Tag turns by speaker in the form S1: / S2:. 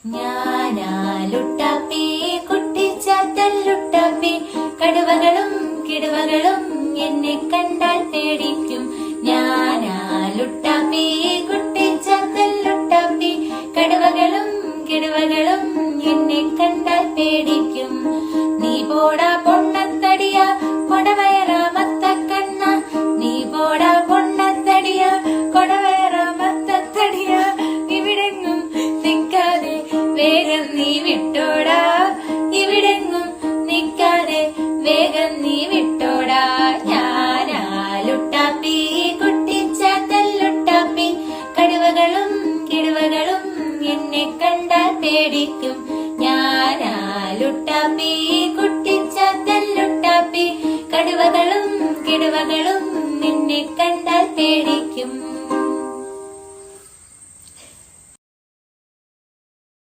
S1: ഞാനാ ലുട്ടാപ്പി കുട്ടിച്ചാത്തൻ ലുട്ടാപ്പി, കടുവകളും കിടുവകളും എന്നെ കണ്ടാൽ പേടിക്കും. ഞാനാ ലുട്ടാപ്പി കുട്ടിച്ചാത്തൻ ലുട്ടാപ്പി, കടുവകളും കിടുവകളും എന്നെ കണ്ടാൽ പേടിക്കും. നീ പോടാ പൊണ്ണത്തടിയ കൊടവയറാമത്ത കണ്ണ, നീ പോടാ പൊണ്ണത്തടിയ കൊടവയറാമത്തടിയ, ഇവിടെങ്ങും നിൽക്കാതെ വേഗം നീ വിട്ടോടാ, ഇവിടെങ്ങും നിൽക്കാതെ വേഗം നീ വിട്ടോടാ. ഞാനാ ലുട്ടാപ്പി കുട്ടിച്ചാത്തൻ ലുട്ടാപ്പി, കടുവകളും കിടുവകളും എന്നെ കണ്ടാൽ പേടിക്കും. ഞാനാ ലുട്ടാപ്പി കുട്ടിച്ചാത്തൻ ലുട്ടാപ്പി, കടുവകളും കിടുവകളും നിന്നെ കണ്ടാൽ പേടിക്കും.